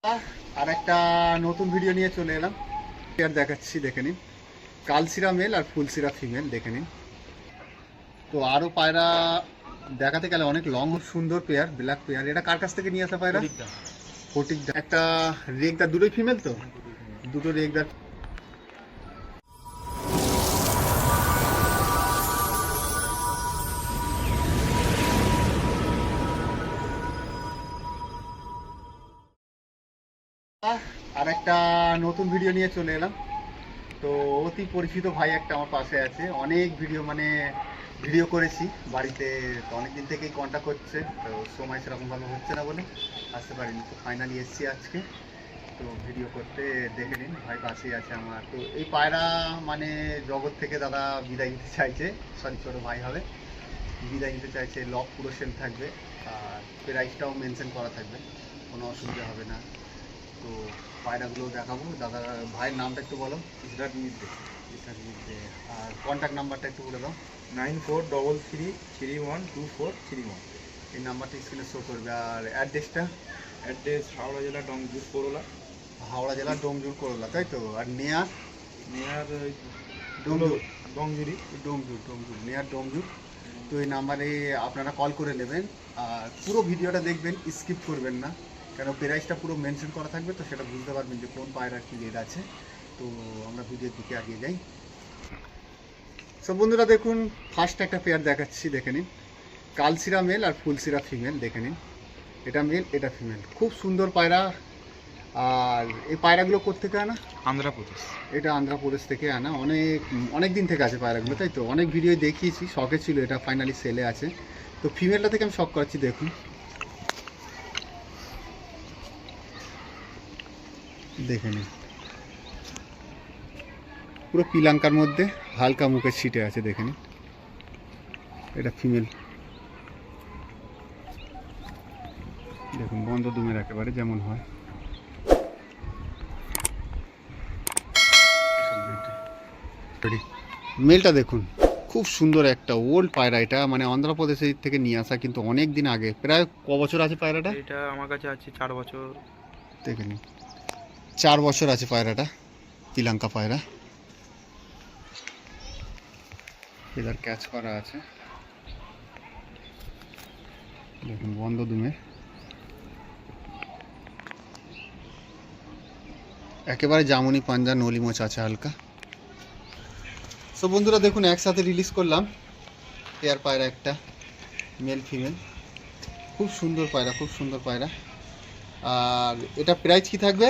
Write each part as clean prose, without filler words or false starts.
আর একটা নতুন ভিডিও নিয়ে চলে এলাম। পেয়ার দেখাচ্ছি, দেখে নিন। কালশিরা মেল আর ফুলশিরা ফিমেল, দেখে নিন। তো আরও পায়রা দেখাতে গেলে অনেক লং সুন্দর পেয়ার, ব্ল্যাক পেয়ার। এটা কার কাছ থেকে নিয়ে আসা পায়রা? ফটিকদা। একটা রেগদার, দুটোই ফিমেল তো? দুটো রেগদার। আর একটা নতুন ভিডিও নিয়ে চলে এলাম। তো অতি পরিচিত ভাই একটা আমার পাশে আছে, অনেক ভিডিও করেছি বাড়িতে। তো অনেকদিন থেকেই কন্ট্যাক্ট করছে, তো সময় সেরকমভাবে হচ্ছে না বলে আসতে পারিনি। তো ফাইনালি এসছি আজকে, তো ভিডিও করতে। দেখে নিন, ভাই পাশেই আছে আমার। তো এই পায়রা মানে জগৎ থেকে দাদা বিদায় নিতে চাইছে, সরি ছোটো ভাই হবে, বিদায় নিতে চাইছে। লক পুরো সেল থাকবে, আর প্রাইসটাও মেনশন করা থাকবে, কোনো অসুবিধা হবে না। তো পায়রাগুলো দেখাবো। দাদা ভাইয়ের নামটা একটু বলো। ইসরাত মিদ্দে। ইসরাত মিদ্দে। আর কন্ট্যাক্ট নাম্বারটা একটু বলে দাও। 9433312431। এই নাম্বারটা স্ক্রিনে শো করবে। আর অ্যাড্রেসটা? অ্যাড্রেস হাওড়া জেলা ডোমজুর করোলা। হাওড়া জেলার ডোমজুর করোলা, তাই তো? আর নেয়ার? নেয়ার ডোমজুর। ডোমজুরি। ডোমজুর নেয়ার ডোমজুর। তো এই নাম্বারে আপনারা কল করে নেবেন। আর পুরো ভিডিওটা দেখবেন, স্কিপ করবেন না, কেন প্রাইসটা পুরো মেনশন করা থাকবে, তো সেটা বুঝতে পারবেন যে কোন পায়রার কী রেট আছে। তো আমরা ভিডিওর দিকে এগিয়ে যাই। সব বন্ধুরা দেখুন, ফার্স্ট একটা পেয়ার দেখাচ্ছি, দেখে নিন। কালশিরা মেল আর ফুলশিরা ফিমেল, দেখে নিন। এটা মেল, এটা ফিমেল। খুব সুন্দর পায়রা। আর এই পায়রাগুলো কোত্থেকে আনা? আন্ধ্রপ্রদেশ। এটা আন্ধ্রপ্রদেশ থেকে আনা। অনেক দিন থেকে আছে পায়রাগুলো, তাই তো? অনেক ভিডিও দেখিয়েছি, শখে ছিল, এটা ফাইনালি সেলে আছে। তো ফিমেলটা থেকে আমি শখ করাচ্ছি, দেখুন। দেখে নিন, পুরো পিলাঙ্কার মধ্যে হালকা মুখের ছিটে আছে, দেখে নিন। এটা ফিমেল, দেখুন, বন্ধ দুমের একেবারে যেমন হয়। মেলটা দেখুন, খুব সুন্দর একটা ওল্ড পায়রা। এটা মানে অন্ধ্রপ্রদেশের থেকে নিয়ে আসা, কিন্তু অনেক দিন আগে। প্রায় ক বছর আছে পায়রাটা? এটা আমার কাছে আছে 4 বছর। দেখে নিন, 4 বছর আছে পায়রাটা, পিলাঙ্কা পায়রা। এদের ক্যাচ করা আছে, দেখুন, বন্ধ দুমে একেবারে জামুনি পাঞ্জা, নলি মোচ আছে হালকা। সো বন্ধুরা দেখুন, একসাথে রিলিজ করলাম পেয়ার পায়রা, একটা মেল ফিমেল। খুব সুন্দর পায়রা, খুব সুন্দর পায়রা। আর এটা প্রাইস কি থাকবে?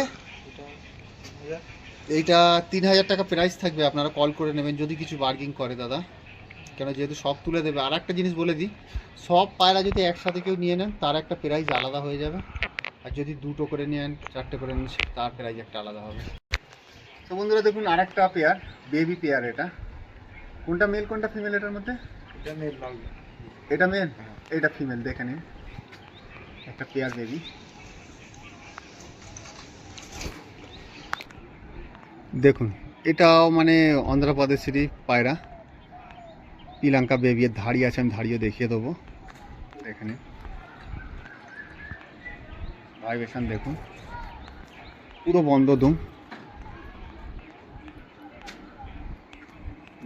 এইটা 3000 টাকা প্রাইস থাকবে। আপনারা কল করে নেবেন যদি কিছু বার্গিং করে দাদা, কেন যেহেতু সব তুলে দেবে। আর একটা জিনিস বলে দিই, সব পায়রা যদি একসাথে কেউ নিয়ে নেন, তার একটা প্রাইস আলাদা হয়ে যাবে। আর যদি দুটো করে নেন, 4টে করে নেন, তার প্রাইস একটা আলাদা হবে। তো বন্ধুরা দেখুন, আর একটা পেয়ার, বেবি পেয়ার। এটা কোনটা মেল কোনটা ফিমেল এটার মধ্যে? এটা মেল লাল। এটা মেল, এটা ফিমেল। দেখে নিন, একটা পেয়ার বেবি। দেখুন, এটাও মানে অন্ধ্রপ্রদেশেরই পায়রা, পিলাঙ্কা বেবি। এর ধাড়ি আছে, আমি ধাড়িও দেখিয়ে দেবো। এখানে ভাইবেশন দেখুন, পুরো বন্ধ দুম।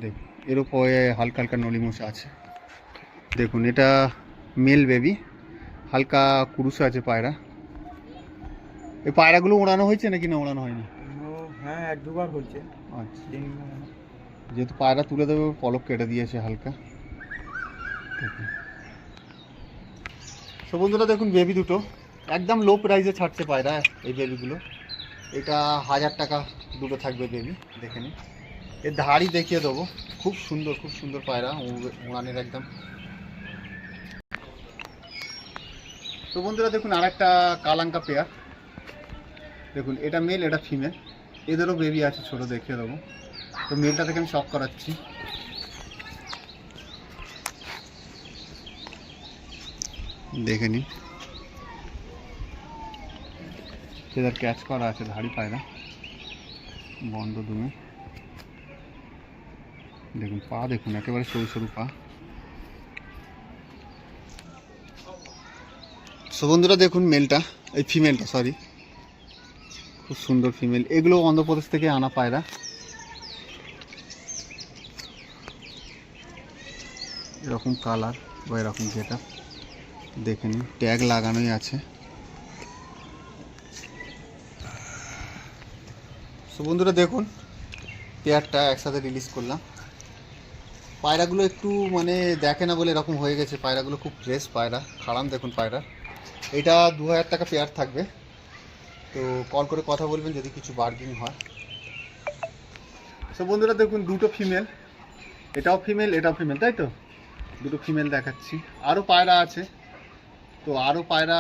দেখুন, এর উপরে হালকা হালকা নলিমুষ আছে। দেখুন, এটা মেল বেবি, হালকা কুরুশ আছে পায়রা। এই পায়রাগুলো ওড়ানো হয়েছে নাকি না ওড়ানো হয়নি? হ্যাঁ, 1-2 বার হয়েছে। আচ্ছা, যেহেতু পায়রা তুলে দেবে, পলক কেটে দিয়েছে হালকা। দেখুন, সো বন্ধুরা দেখুন, বেবি দুটো একদম লো প্রাইসে ছাড়ছে পায়রা এই বেবিগুলো। এটা 1000 টাকা দুটো থাকবে বেবি, দেখে নিন। এর ধাড়ি দেখিয়ে দেবো, খুব সুন্দর, খুব সুন্দর পায়রা, উড়ানের একদম। তো বন্ধুরা দেখুন, আর একটা কালাঙ্কা পেয়ার। দেখুন, এটা মেল, এটা ফিমেল। এদেরও বেবি আছে ছোট, দেখিয়ে দেবো। তো মেলটা থেকে আমি শক করাচ্ছি, দেখে নিন। এদের ক্যাচ করা আছে, ধাড়ি পায়রা, বন্ধ দুমে। দেখুন, পা দেখুন, একেবারে সরু সরু পা। সো বন্ধুরা দেখুন, মেলটা, এই ফিমেলটা, সরি, খুব সুন্দর ফিমেল, এগুলো অন্ধ্রপ্রদেশ থেকে আনা পায়রা। এরকম কালার বা এরকম যেটা দেখে নিন, ট্যাগ লাগানোই আছে। তো বন্ধুরা দেখুন পেয়ারটা একসাথে রিলিজ করলাম। পায়রাগুলো একটু মানে দেখে না বলে এরকম হয়ে গেছে, পায়রাগুলো খুব ফ্রেশ পায়রা, খাড়ান দেখুন পায়রা। এটা 2000 টাকা পেয়ার থাকবে, তো কল করে কথা বলবেন যদি কিছু বার্গেনিং হয়। তো বন্ধুরা দেখুন দুটো ফিমেল, এটাও ফিমেল এটাও ফিমেল, তাই তো দুটো ফিমেল দেখাচ্ছি। আরও পায়রা আছে, তো আরও পায়রা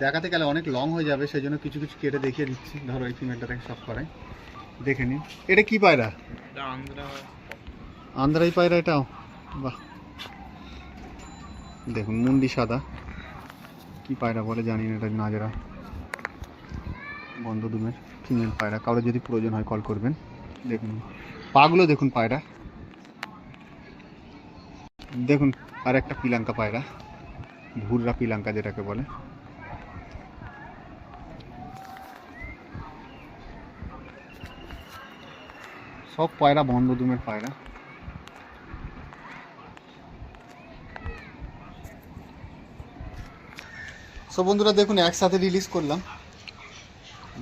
দেখাতে গেলে অনেক লং হয়ে যাবে, সেই জন্য কিছু কিছু কেটে দেখিয়ে দিচ্ছি। ধরো এই ফিমেলটা থেকে সব করাই দেখে নিন। এটা কি পায়রা? আন্ধ্রাই পায়রা এটাও, বাহ দেখুন মুন্ডি সাদা, কি পায়রা বলে জানি না, এটা নাজরা বন্ধদুমের ফিমেল পায়রা। কারো যদি প্রয়োজন হয় কল করবেন। দেখুন পাগুলো দেখুন পায়রা, দেখুন আর একটা পিলাঙ্কা পায়রা, ভুররা পিলাঙ্কা যেটাকে বলে। সব পায়রা বন্ধদুমের পায়রা। সো বন্ধুরা দেখুন একসাথে রিলিজ করলাম,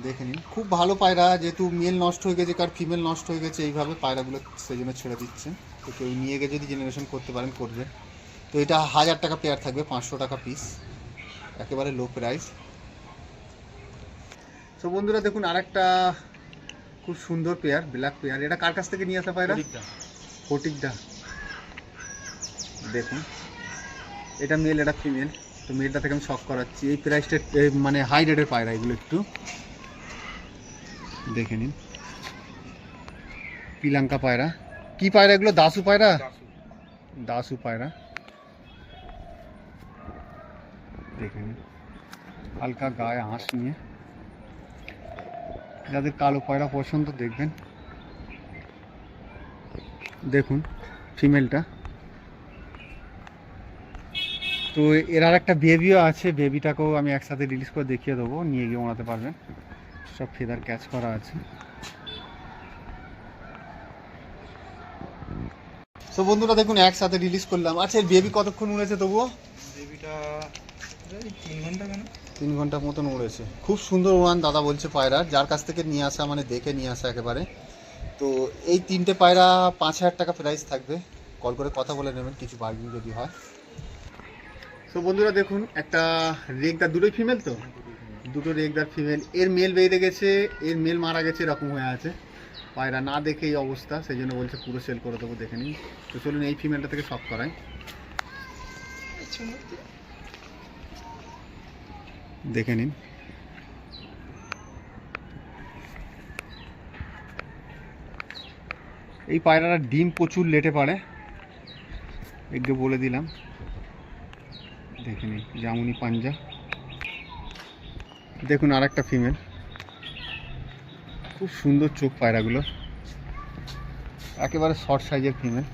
দেখে নিন। খুব ভালো পায়রা, যেহেতু মেল নষ্ট হয়ে গেছে কার ফিমেল নষ্ট হয়ে গেছে, এইভাবে পায়রাগুলো সেই জন্য ছেড়ে দিচ্ছে। তো কেউ নিয়ে গিয়ে যদি জেনারেশন করতে পারেন করবে। তো এটা 1000 টাকা পেয়ার থাকবে, 500 টাকা পিস, একেবারে লো প্রাইস। তো বন্ধুরা দেখুন আরেকটা খুব সুন্দর পেয়ার, ব্ল্যাক পেয়ার। এটা কার কাছ থেকে নিয়ে আসা পায়রা? ফটিকদা। দেখুন এটা মেল এটা ফিমেল, তো মেলটা থেকে আমি শক করাচ্ছি। এই প্রাইসটা মানে হাই রেটের পায়রা, এগুলো একটু দেখে নিন। পিলাঙ্কা পায়রা, কি পায়রা এগুলো? দাসু পায়রা, দাসু পায়রা দেখে নিন। হালকা গায়ে হাঁস নিয়ে, যাদের কালো পায়রা পছন্দ দেখবেন। দেখুন ফিমেলটা, তো এর আর একটা বেবিও আছে, বেবিটাকেও আমি একসাথে রিলিজ করে দেখিয়ে দেবো, নিয়ে গিয়ে ওড়াতে পারবেন। সব ফেদার ক্যাচ করা আছে। তো বন্ধুরা দেখুন একসাথে রিলিজ করলাম। আচ্ছা এর বেবি কতক্ষণ উড়েছে তবুও? বেবিটা 3 ঘন্টা কেন, 3 ঘন্টার মতন উড়েছে। খুব সুন্দর উড়ান দাদা বলছে পায়রার, যার কাছ থেকে নিয়ে আসা মানে দেখে নিয়ে আসা একেবারে। তো এই 3টে পায়রা 5000 টাকা প্রাইস থাকবে, কল করে কথা বলে নেবেন কিছু বার্গেনিং যদি হয়। তো বন্ধুরা দেখুন একটা রেগদার, দুটোই ফিমেল, তো দুটো রেগদার ফিমেল। এর মেল বেঁধে গেছে, এর মেল মারা গেছে, এরকম হয়ে আছে পায়রা। না দেখে এই অবস্থা, সেই জন্য বলছে পুরো সেল করে দেবো, দেখে নিন। তো চলুন এই ফিমেলটা থেকে সব করাই, দেখে নিন। এই পায়রাটা ডিম প্রচুর লেটে পারে, একটু বলে দিলাম, দেখে নিন। জামুনি পাঞ্জা। দেখুন আর একটা ফিমেল, খুব সুন্দর চোখ পায়রাগুলো, একেবারে শর্ট সাইজের ফিমেল।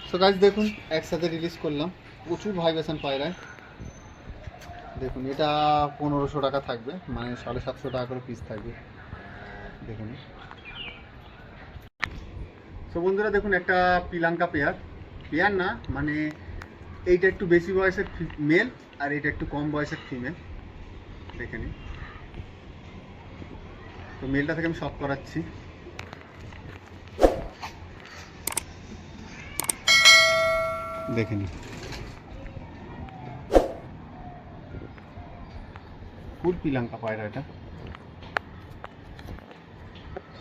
তো গাইস দেখুন একসাথে রিলিজ করলাম, প্রচুর ভাইব্রেশন পায়রায়। দেখুন এটা 1500 টাকা থাকবে, মানে 750 টাকা করে পিস থাকবে, দেখুন। তো বন্ধুরা দেখুন একটা পিলাঙ্কা পেয়ার, পেয়ার না মানে এইটা একটু বেশি বয়সের মেল আর এটা একটু কম বয়সের ফিমেল, দেখে নিন। তো মেলটা থেকে আমি শক করাচ্ছি, দেখে নিন। ফুল পিলাঙ্কা পায়রা, এটা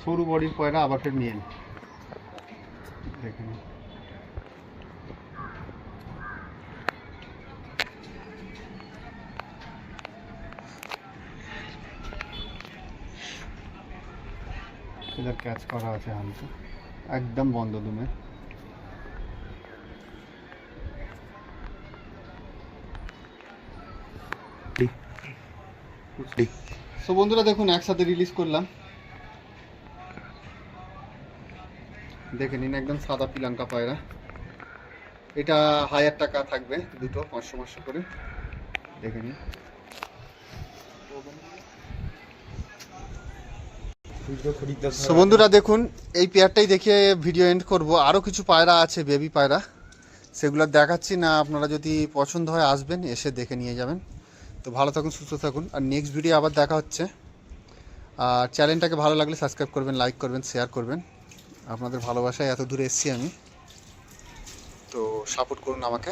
সরু বডির পায়রা, আবার ফের মেল, দেখে নিন। এদের ক্যাচ করা আছে হালকা, একদম বন্ধ দুমে। তো বন্ধুরা দেখুন একসাথে রিলিজ করলাম, দেখে নিন। একদম সাদা পিলাঙ্কা পায়রা, এটা 1000 টাকা থাকবে, দুটো 500 500 করে। দেখে নিন। সো বন্ধুরা দেখুন, এই পেয়ারটাই দেখিয়ে ভিডিও এন্ড করব। আরও কিছু পায়রা আছে, বেবি পায়রা, সেগুলো দেখাচ্ছি না। আপনারা যদি পছন্দ হয় আসবেন, এসে দেখে নিয়ে যাবেন। তো ভালো থাকুন, সুস্থ থাকুন, আর নেক্সট ভিডিও আবার দেখা হচ্ছে। আর চ্যানেলটাকে ভালো লাগলে সাবস্ক্রাইব করবেন, লাইক করবেন, শেয়ার করবেন। আপনাদের ভালোবাসায় এত দূরে এসেছি আমি, তো সাপোর্ট করুন আমাকে।